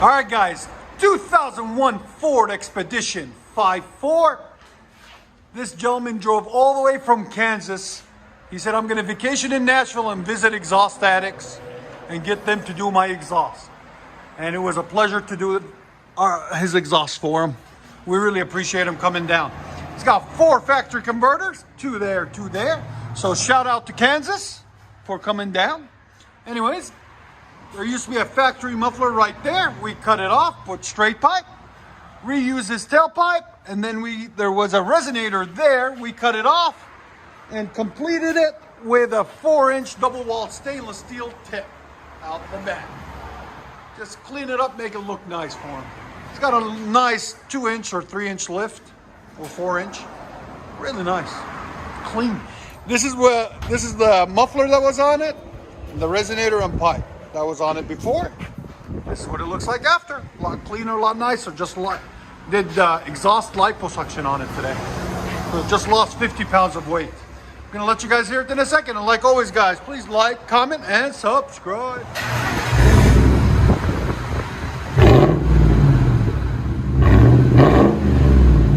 All right, guys, 2001 Ford Expedition 5.4. This gentleman drove all the way from Kansas. He said, I'm going to vacation in Nashville and visit exhaust addicts and get them to do my exhaust. And it was a pleasure to do his exhaust for him. We really appreciate him coming down. He's got 4 factory converters, 2 there, 2 there. So shout out to Kansas for coming down. Anyways, there used to be a factory muffler right there. We cut it off, put straight pipe, reused his tailpipe, and then there was a resonator there. We cut it off and completed it with a 4-inch double wall stainless steel tip out the back. Just clean it up, make it look nice for him. It's got a nice 2-inch or 3-inch lift, or 4-inch. Really nice, clean. This is the muffler that was on it, and the resonator and pipe that was on it before. This is what it looks like after. A lot cleaner, a lot nicer. Just did exhaust liposuction on it today. So it just lost 50 pounds of weight. I'm gonna let you guys hear it in a second. And like always, guys, please like, comment, and subscribe.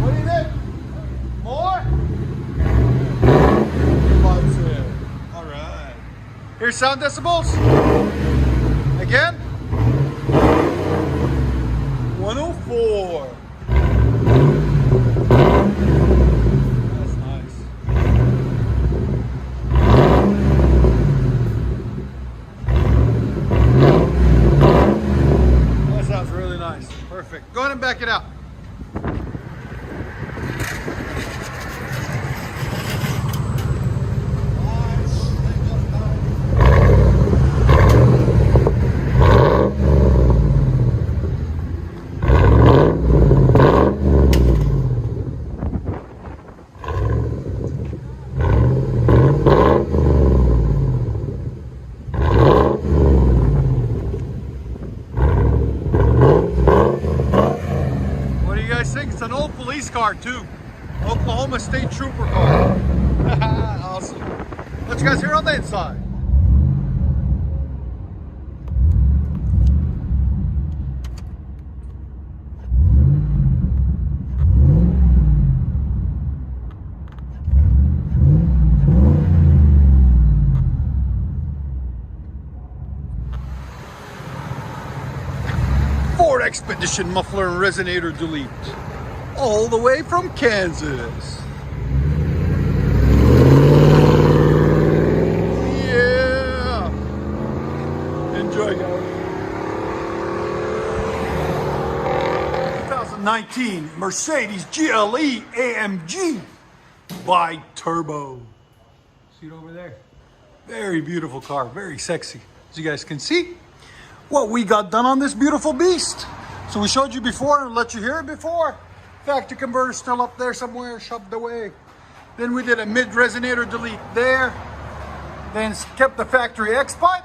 What do you think? More? All right. Here's sound decibels. Again, 104. That's nice. That sounds really nice. Perfect. Go ahead and back it out. It's an old police car too. Oklahoma State Trooper car. Awesome. Let you guys hear on the inside. Ford Expedition muffler and resonator delete. All the way from Kansas. Yeah. Enjoy, guys. 2019 Mercedes-GLE AMG by Turbo. See it over there? Very beautiful car, very sexy. As you guys can see, what we got done on this beautiful beast. So we showed you before and let you hear it before. Factory converter still up there somewhere, shoved away. Then we did a mid resonator delete there. Then kept the factory X pipe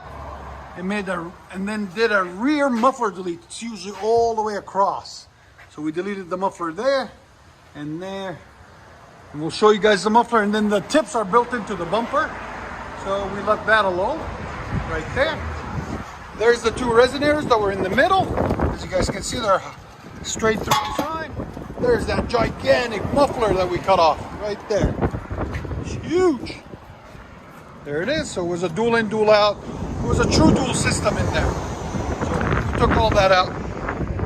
and then did a rear muffler delete. It's usually all the way across. So we deleted the muffler there and there. And we'll show you guys the muffler, and then the tips are built into the bumper. So we left that alone right there. There's the 2 resonators that were in the middle. As you guys can see, they're straight through the side. There's that gigantic muffler that we cut off right there. It's huge. There it is. So it was a dual in, dual out. It was a true dual system in there. So we took all that out.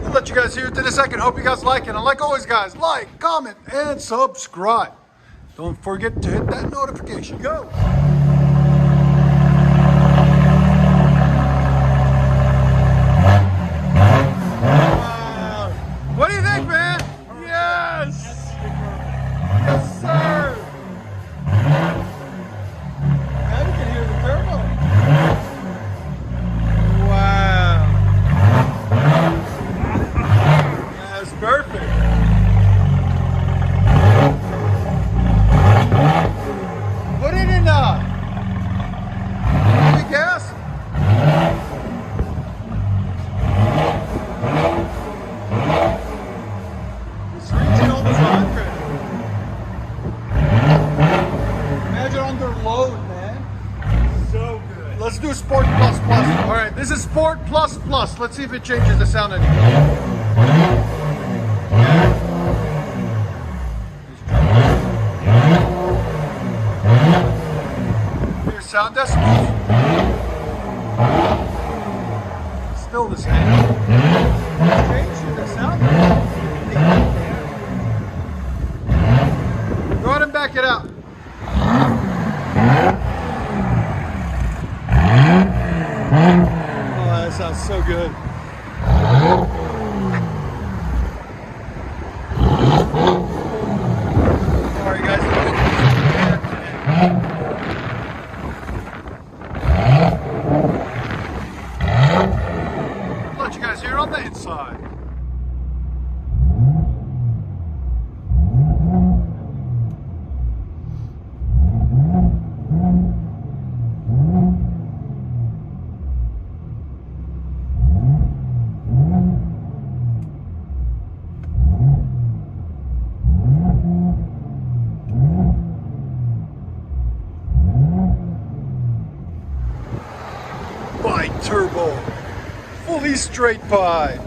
We'll let you guys hear it in a second. Hope you guys like it. And like always, guys, like, comment, and subscribe. Don't forget to hit that notification. Go. What do you think, man? Yes! Yes, sir! Now you can hear the turbo. Wow. That's perfect. Put it in now. Ford Plus Plus. Let's see if it changes the sound any. Here's sound decibels. Still the same. Change the sound. Go ahead and back it out. Oh, that sounds so good. Sorry guys. Let you guys hear on the inside. Turbo, fully straight pipe,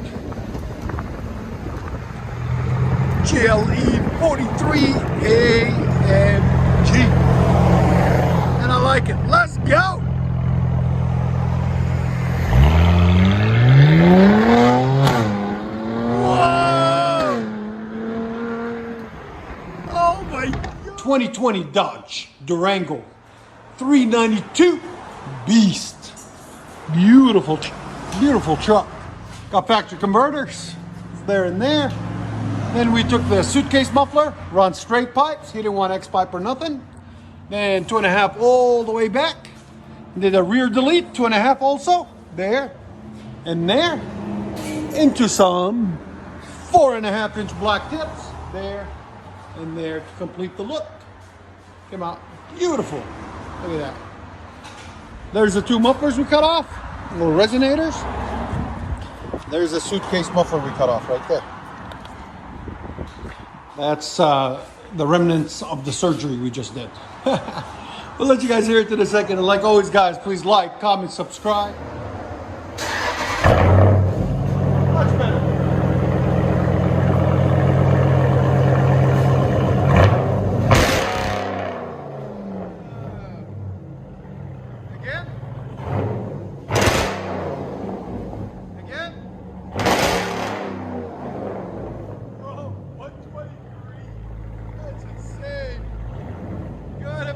GLE 43 AMG, and I like it. Let's go. Whoa! Oh my God. 2020 Dodge Durango 392 Beast. Beautiful, beautiful truck. Got factory converters there and there. Then we took the suitcase muffler, run straight pipes. He didn't want X pipe or nothing. Then 2.5 all the way back. Did a rear delete, 2.5 also there and there. Into some 4.5-inch black tips there and there to complete the look. Came out beautiful. Look at that. There's the 2 mufflers we cut off, little resonators. There's a suitcase muffler we cut off right there. That's the remnants of the surgery we just did. We'll let you guys hear it in a second. And like always, guys, please like, comment, subscribe. Much better.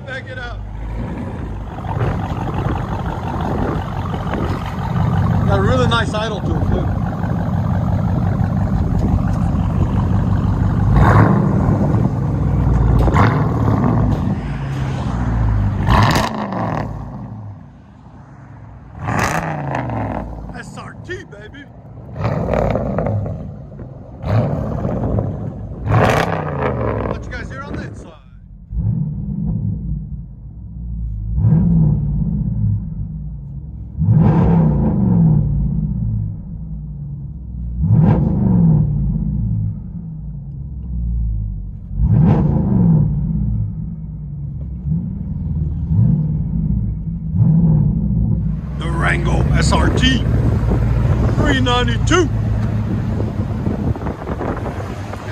Back it up. Got a really nice idle to it too. SRT, baby. Let you guys hear on the inside. Durango SRT 392,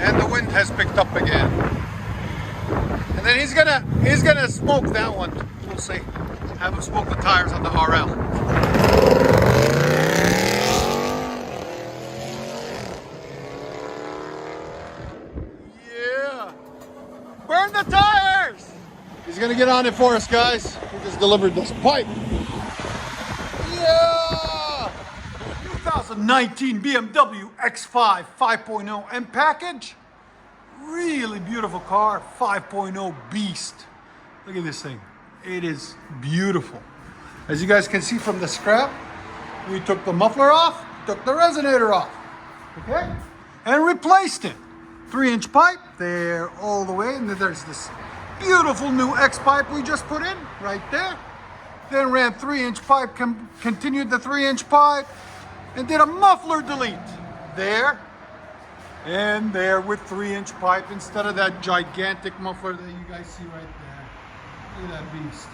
and the wind has picked up again, and then he's gonna smoke that one. We'll see. Have him smoke the tires on the RL. Yeah, burn the tires. He's gonna get on it for us, guys. We just delivered this pipe. Yeah! 2019 BMW X5 5.0 M package. Really beautiful car, 5.0 beast. Look at this thing. It is beautiful. As you guys can see from the scrap, we took the muffler off, took the resonator off, okay? And replaced it. 3-inch pipe there all the way, and then there's this beautiful new X pipe we just put in right there. Then ran 3-inch pipe, continued the 3-inch pipe, and did a muffler delete there and there with 3-inch pipe instead of that gigantic muffler that you guys see right there. Look at that beast.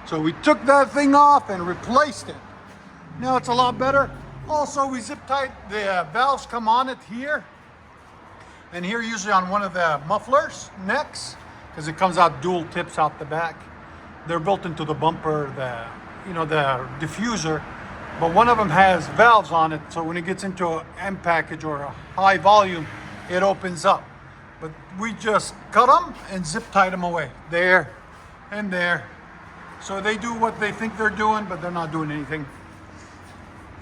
So we took that thing off and replaced it. Now it's a lot better. Also, we zip tight, the valves come on it here. And here usually on one of the mufflers necks, because it comes out dual tips out the back. They're built into the bumper, the diffuser, but one of them has valves on it, so when it gets into an M package or a high volume, it opens up. But we just cut them and zip tied them away, there and there. So they do what they think they're doing, but they're not doing anything.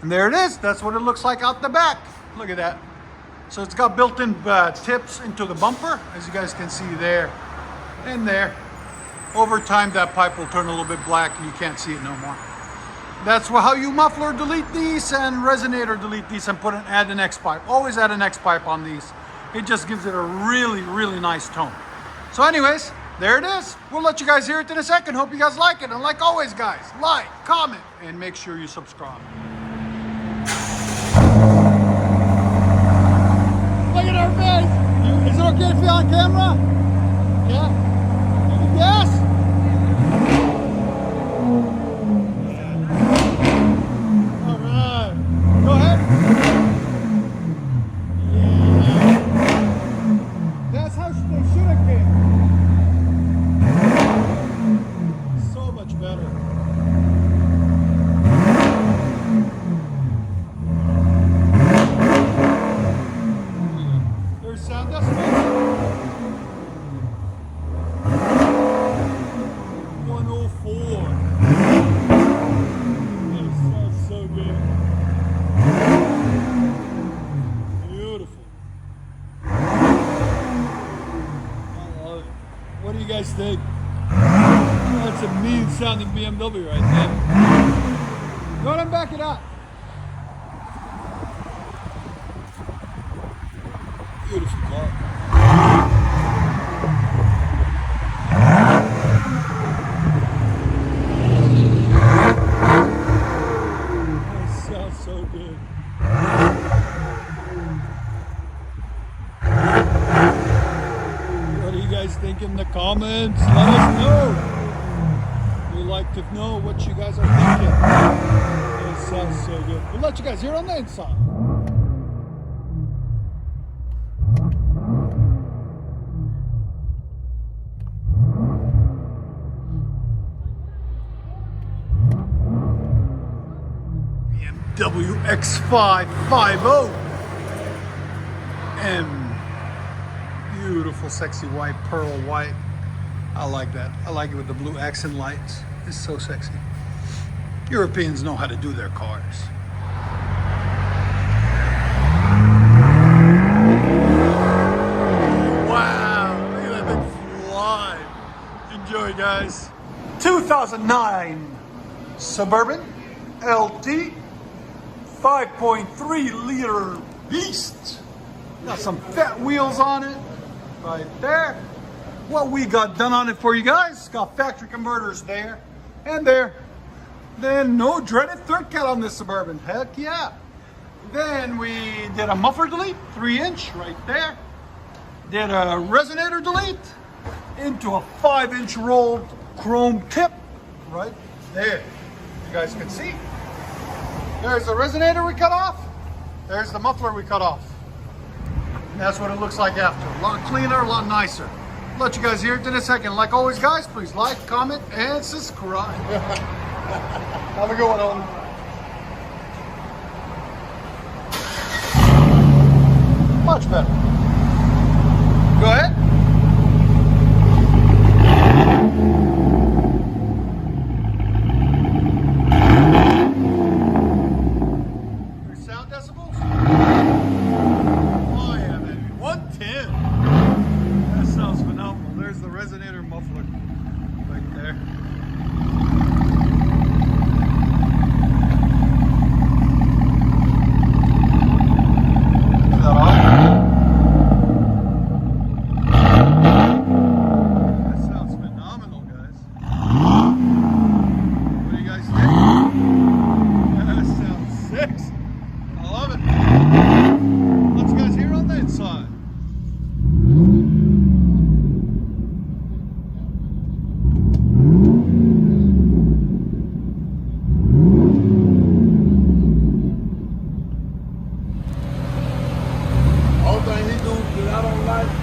And there it is. That's what it looks like out the back. Look at that. So it's got built-in tips into the bumper, as you guys can see there and there. Over time, that pipe will turn a little bit black and you can't see it no more. That's how you muffler delete these and resonator delete these and add an X pipe. Always add an X pipe on these. It just gives it a really, really nice tone. So anyways, there it is. We'll let you guys hear it in a second. Hope you guys like it. And like always, guys, like, comment, and make sure you subscribe. Look at our face. Is it okay if you're on camera? Yeah? Yes? All right. Go ahead. Yeah. That's how they should have came. So much better. There's sound decibels. 104. That sounds so good. Beautiful. I love it. What do you guys think? That's a mean sounding BMW right there. Go ahead and back it up. Beautiful car. That sounds so good. What do you guys think in the comments? Let us know. We'd like to know what you guys are thinking. That sounds so good. We'll let you guys hear on the inside. BMW X550 M. Beautiful, sexy white, pearl white. I like that. I like it with the blue accent lights. It's so sexy. Europeans know how to do their cars. Wow, look at that thing fly. Enjoy, guys. 2009 Suburban LT 5.3 liter beast. Got some fat wheels on it right there. What we got done on it for you guys, got factory converters there and there. Then no dreaded third cat on this Suburban, heck yeah. Then we did a muffler delete, 3-inch right there. Did a resonator delete into a 5-inch rolled chrome tip right there. You guys can see. There's the resonator we cut off. There's the muffler we cut off. And that's what it looks like after. A lot cleaner, a lot nicer. Let you guys hear it in a second. Like always, guys, please like, comment, and subscribe. Have a good one, Owen. Much better. Go ahead. There's sound decibels. Oh yeah, baby. 110. That sounds phenomenal. There's the resonator muffler right there. Is that off? life.